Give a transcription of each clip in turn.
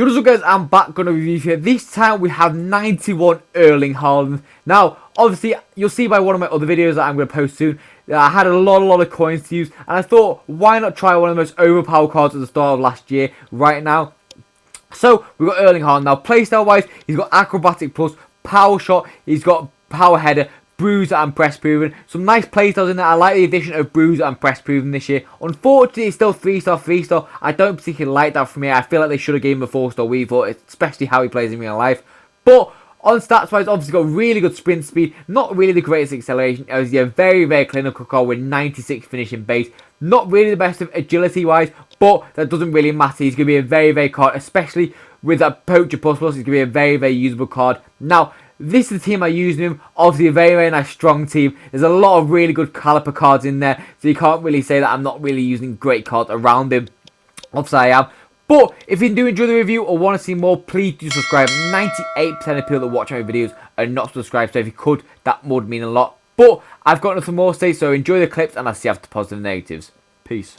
What's up guys, I'm back on a review here. This time we have 91 Erling Haaland. Now, obviously, you'll see by one of my other videos that I'm going to post soon, that I had a lot of coins to use. And I thought, why not try one of the most overpowered cards at the start of last year, right now. So, we've got Erling Haaland. Now, playstyle wise, he's got Acrobatic Plus, Power Shot, he's got Power Header, Bruiser and Press Proven. Some nice playstyles in there. I like the addition of Bruiser and Press Proven this year. Unfortunately, it's still 3-star, 3-star. I don't particularly like that from here. I feel like they should have given him a 4-star weave, especially how he plays in real life. But on stats wise, obviously got really good sprint speed. Not really the greatest acceleration. It was a very clinical card with 96 finishing base. Not really the best of agility wise, but that doesn't really matter. He's going to be a very card, especially with that Poacher Plus Plus. He's going to be a very usable card. Now, this is the team I use him. Obviously a very nice strong team. There's a lot of really good caliber cards in there. So you can't really say that I'm not really using great cards around him. Obviously I am. But if you do enjoy the review or want to see more, please do subscribe. 98% of people that watch my videos are not subscribed. So if you could, that would mean a lot. But I've got nothing more to say. So enjoy the clips and I'll see you after positive and negatives. Peace.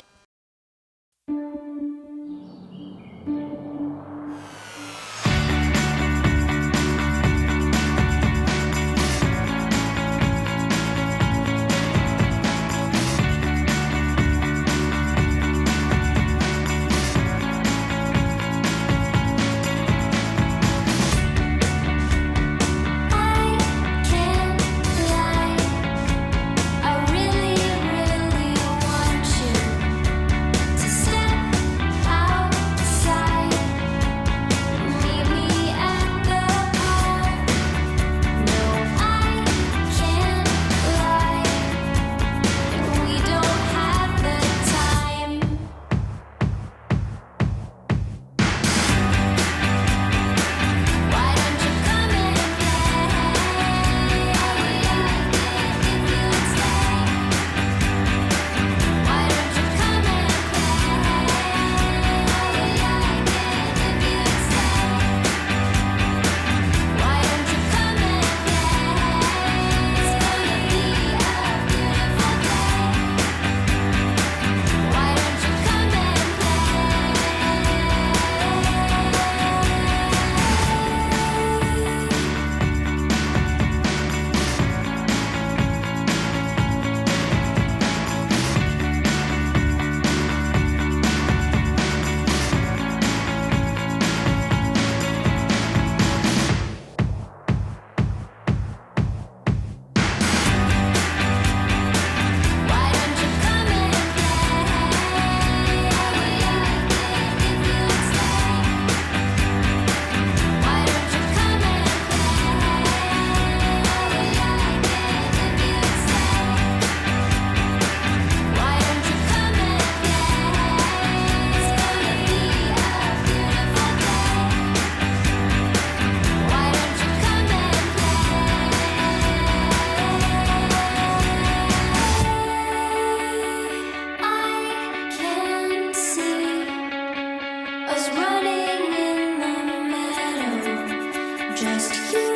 Just you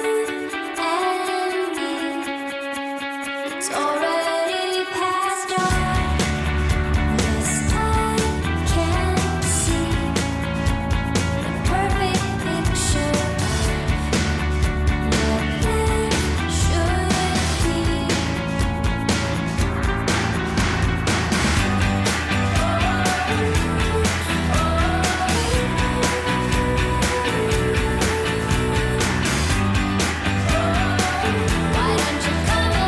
and me. It's already past dawn. Yes, I can see the perfect picture of what life should be. Why don't you come and play? If you'd stay. Why don't you come and play? If you'd stay. Why don't you come and play?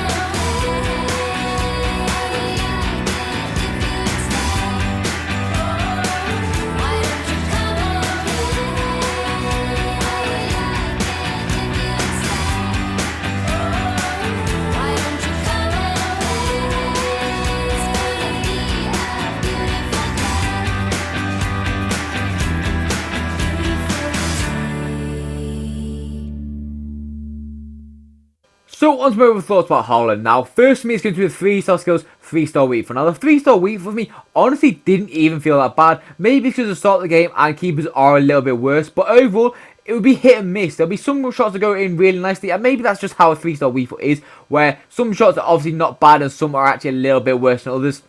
It's gonna be a beautiful day. So, on to my other thoughts about Haaland. Now, first for me, it's going to be the 3-star skills, 3-star week for. Now, the 3-star week for me honestly didn't even feel that bad. Maybe because the start of the game and keepers are a little bit worse. But overall, it would be hit and miss. There'll be some shots that go in really nicely. And maybe that's just how a 3-star week is. Where some shots are obviously not bad and some are actually a little bit worse than others.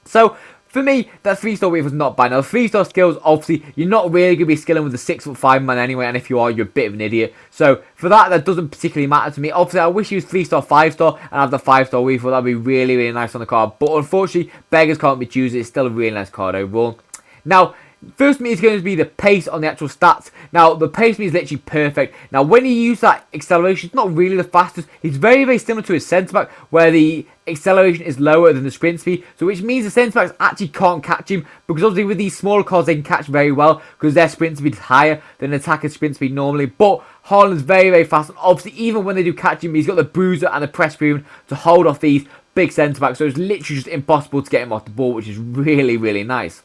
So, for me, that 3-star weave was not bad. Now, 3-star skills, obviously, you're not really going to be skilling with a 6'5" man anyway, and if you are, you're a bit of an idiot. So, for that doesn't particularly matter to me. Obviously, I wish he was 3-star, 5-star, and have the 5-star weave, that'd be really, really nice on the card. But unfortunately, beggars can't be choosers. It's still a really nice card overall. Now, first me is going to be the pace on the actual stats. Now, the pace me is literally perfect. Now, when you use that acceleration, it's not really the fastest. He's very, very similar to his centre-back, where the acceleration is lower than the sprint speed. So, which means the centre-backs actually can't catch him, because obviously with these smaller cards, they can catch very well, because their sprint speed is higher than an attacker's sprint speed normally. But Haaland's very, very fast. And obviously, even when they do catch him, he's got the bruiser and the press proven to hold off these big centre-backs. So, it's literally just impossible to get him off the ball, which is really, really nice.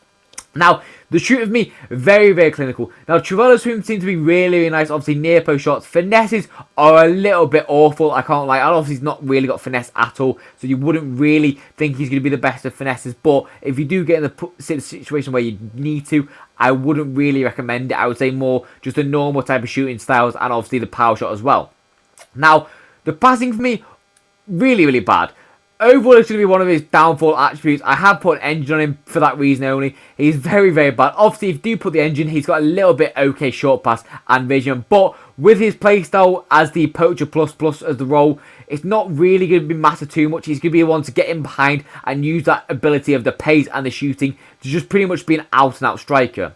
Now, the shoot of me, very, very clinical. Now, Trivella's swim seems to be really, really nice. Obviously, near post shots. Finesses are a little bit awful. I can't lie. Obviously, he's not really got finesse at all. So, you wouldn't really think he's going to be the best of finesses. But if you do get in the situation where you need to, I wouldn't really recommend it. I would say more just a normal type of shooting styles. And obviously, the power shot as well. Now, the passing for me, really, really bad. Overall, it's going to be one of his downfall attributes. I have put an engine on him for that reason only. He's very, very bad. Obviously, if you do put the engine, he's got a little bit okay short pass and vision. But with his playstyle as the poacher plus as the role, it's not really going to be matter too much. He's going to be the one to get in behind and use that ability of the pace and the shooting to just pretty much be an out-and-out striker.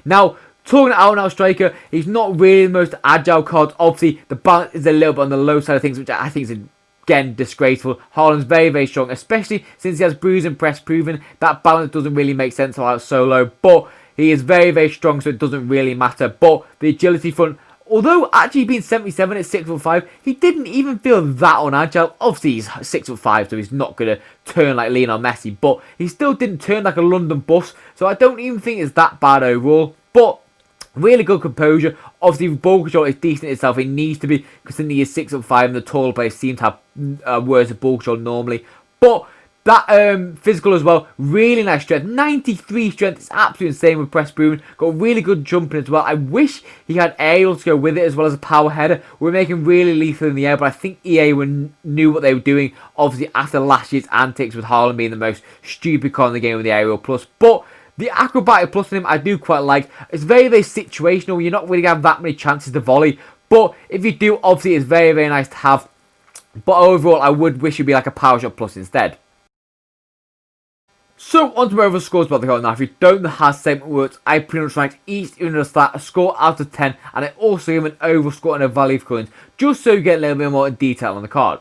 Now, talking out-and-out striker, he's not really the most agile card. Obviously, the balance is a little bit on the low side of things, which I think is again disgraceful. Haaland's very, very strong, especially since he has bruise and press proven. That balance doesn't really make sense without solo, but he is very, very strong, so it doesn't really matter. But the agility front, although actually being 77 at 6'5", he didn't even feel that unagile. Obviously, he's 6'5", so he's not going to turn like Lionel Messi, but he still didn't turn like a London bus, so I don't even think it's that bad overall. But really good composure. Obviously, ball control is decent itself. It needs to be, because he is 6'5", and the taller players seem to have worse ball control normally. But that physical as well, really nice strength. 93 strength is absolutely insane with press proven. Got really good jumping as well. I wish he had aerial to go with it as well as a power header. We're making really lethal in the air, but I think EA knew what they were doing. Obviously, after last year's antics with Haaland being the most stupid card in the game with the aerial plus, but the acrobatic plus on him, I do quite like. It's very, very situational. You're not really going to have that many chances to volley. But if you do, obviously, it's very, very nice to have. But overall, I would wish it'd be like a power shot plus instead. So, on to my overall scores about the card. Now, if you don't know how segment works, I pretty much ranked each unit stat a score out of 10. And I also give an overall score and a value of coins, just so you get a little bit more in detail on the card.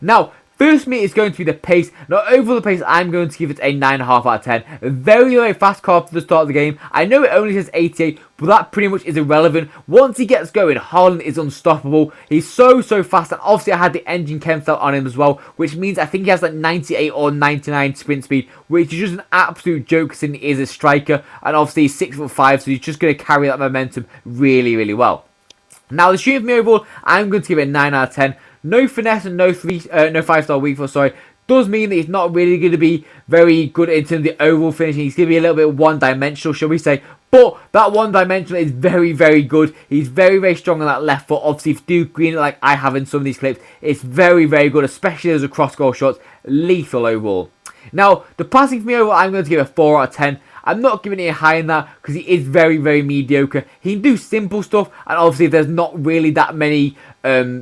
Now, first me is going to be the pace. Now, over the pace, I'm going to give it a 9.5 out of 10. A very, very fast card for the start of the game. I know it only says 88, but that pretty much is irrelevant. Once he gets going, Haaland is unstoppable. He's so, so fast. And obviously, I had the engine chem style on him as well, which means I think he has like 98 or 99 sprint speed, which is just an absolute joke since he is a striker. And obviously, he's 6'5", so he's just going to carry that momentum really, really well. Now, the shooting for me overall, I'm going to give it a 9 out of 10. No finesse and no 5-star weak foot, sorry. Does mean that he's not really going to be very good in terms of the overall finishing. He's going to be a little bit one-dimensional, shall we say. But that one-dimensional is very, very good. He's very, very strong on that left foot. Obviously, if you do green it like I have in some of these clips, it's very, very good, especially as a cross-goal shots. Lethal overall. Now, the passing for me overall, I'm going to give it a 4 out of 10. I'm not giving it a high in that because he is very, very mediocre. He can do simple stuff, and obviously there's not really that many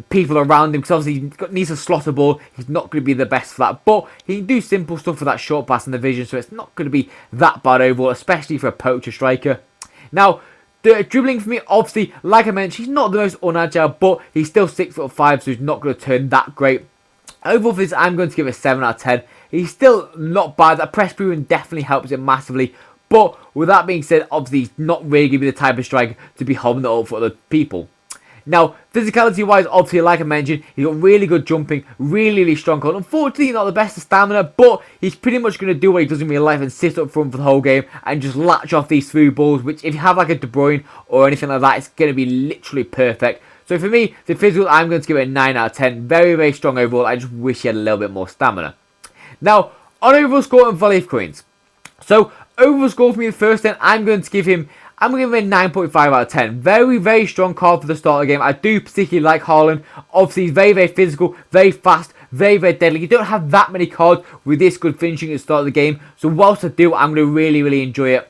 people around him, because obviously he needs to slot a ball. He's not going to be the best for that, but he can do simple stuff for that short pass and the vision, so it's not going to be that bad overall, especially for a poacher striker. Now, the dribbling for me, obviously, like I mentioned, he's not the most unagile, but he's still 6'5", so he's not going to turn that great. Overall for this, I'm going to give it a 7 out of 10. He's still not bad. That press proven definitely helps him massively. But with that being said, obviously he's not really going to be the type of striker to be holding it up for other people. Now, physicality-wise, obviously, like I mentioned, he's got really good jumping, really, really strong hold. Unfortunately, not the best of stamina, but he's pretty much going to do what he does in real life and sit up front for the whole game and just latch off these through balls, which if you have like a De Bruyne or anything like that, it's going to be literally perfect. So for me, the physical, I'm going to give it a 9 out of 10. Very, very strong overall. I just wish he had a little bit more stamina. Now, on overall score and value of coins. So, overall score for me the first 10, I'm going to give him a 9.5 out of 10. Very, very strong card for the start of the game. I do particularly like Haaland. Obviously, he's very, very physical, very fast, very, very deadly. You don't have that many cards with this good finishing at the start of the game. So whilst I do, I'm going to really, really enjoy it.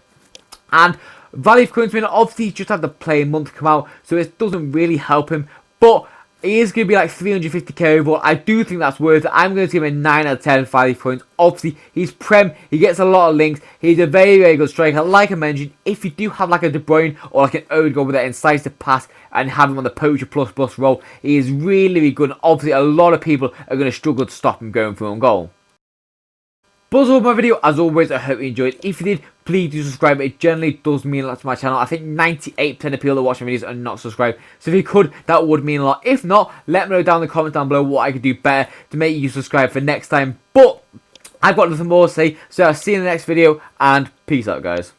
And value for currency, obviously, he just had the play month come out, so it doesn't really help him. But he is going to be like 350k overall. I do think that's worth it. I'm going to give him a 9 out of 10 value points. Obviously, he's Prem. He gets a lot of links. He's a very, very good striker. Like I mentioned, if you do have like a De Bruyne or like an Odegaard with that incisive pass and have him on the poacher plus role, he is really, really good. And obviously, a lot of people are going to struggle to stop him going for own goal. But that's all my video. As always, I hope you enjoyed. If you did, please do subscribe. It generally does mean a lot to my channel. I think 98% of people that watch my videos are not subscribed. So if you could, that would mean a lot. If not, let me know down in the comments down below what I could do better to make you subscribe for next time. But I've got nothing more to say. So I'll see you in the next video. And peace out, guys.